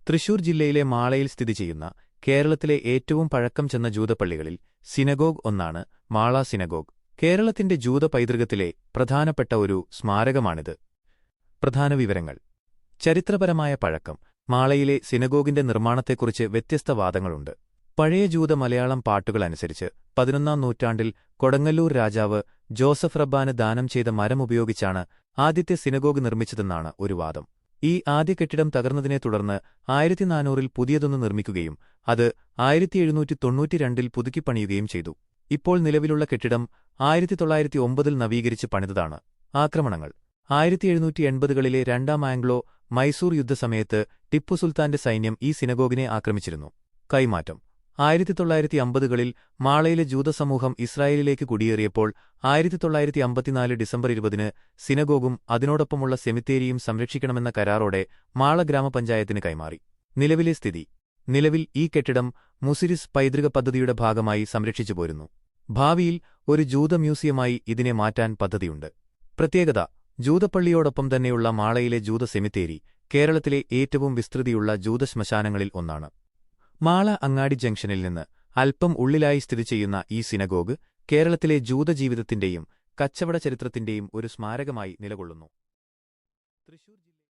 തൃശൂർ ജില്ലയിലെ മാളയിൽ സ്ഥിതി ചെയ്യുന്ന കേരളത്തിലെ ഏറ്റവും പഴക്കം ചെന്ന ജൂതപ്പള്ളികളിൽ സിനഗോഗ് ഒന്നാണ് മാള സിനഗോഗ്. കേരളത്തിന്റെ ജൂത പൈതൃകത്തിലെ പ്രധാനപ്പെട്ട ഒരു സ്മാരകമാണിത്. പ്രധാന വിവരങ്ങൾ. ചരിത്രപരമായ പഴക്കം. മാളയിലെ സിനഗോഗിന്റെ നിർമ്മാണത്തെക്കുറിച്ച് വ്യത്യസ്ത വാദങ്ങളുണ്ട്. പഴയ ജൂത മലയാളം പാട്ടുകളനുസരിച്ച് 11ാം നൂറ്റാണ്ടിൽ കൊടങ്ങല്ലൂർ രാജാവ് ജോസഫ് റബ്ബാന് ദാനം ചെയ്ത മരം ഉപയോഗിച്ചാണ് ആദ്യത്തെ സിനഗോഗ് നിർമ്മിച്ചതെന്നാണ് ഒരു വാദം. ഈ ആദ്യ കെട്ടിടം തകർന്നതിനെ തുടർന്ന് 1400-ൽ പുതിയതൊന്ന് നിർമ്മിക്കുകയും അത് 1792-ൽ പുതുക്കിപ്പണിയുകയും ചെയ്തു. ഇപ്പോൾ നിലവിലുള്ള കെട്ടിടം 1909-ൽ നവീകരിച്ച് പണിതതാണ്. ആക്രമണങ്ങൾ. 1780-കളിലെ രണ്ടാം ആംഗ്ലോ മൈസൂർ യുദ്ധസമയത്ത് ടിപ്പു സുൽത്താന്റെ സൈന്യം ഈ സിനഗോഗിനെ ആക്രമിച്ചിരുന്നു. കൈമാറ്റം. 1950-കളിൽ മാളയിലെ ജൂതസമൂഹം ഇസ്രായേലിലേക്ക് കുടിയേറിയപ്പോൾ 1954 ഡിസംബർ 20-ന് സിനഗോഗും അതിനോടൊപ്പമുള്ള സെമിത്തേരിയും സംരക്ഷിക്കണമെന്ന കരാറോടെ മാള ഗ്രാമപഞ്ചായത്തിന് കൈമാറി. നിലവിലെ സ്ഥിതി. നിലവിൽ ഈ കെട്ടിടം മുസിരിസ് പൈതൃക പദ്ധതിയുടെ ഭാഗമായി സംരക്ഷിച്ചുപോരുന്നു. ഭാവിയിൽ ഒരു ജൂത മ്യൂസിയമായി ഇതിനെ മാറ്റാൻ പദ്ധതിയുണ്ട്. പ്രത്യേകത. ജൂതപ്പള്ളിയോടൊപ്പം തന്നെയുള്ള മാളയിലെ ജൂത സെമിത്തേരി കേരളത്തിലെ ഏറ്റവും വിസ്തൃതിയുള്ള ജൂതശ്മശാനങ്ങളിൽ ഒന്നാണ്. മാള അങ്ങാടി ജംഗ്ഷനിൽ നിന്ന് അല്പം ഉള്ളിലായി സ്ഥിതി ചെയ്യുന്ന ഈ സിനഗോഗ് കേരളത്തിലെ ജൂതജീവിതത്തിന്റെയും കച്ചവട ചരിത്രത്തിന്റെയും ഒരു സ്മാരകമായി നിലകൊള്ളുന്നു.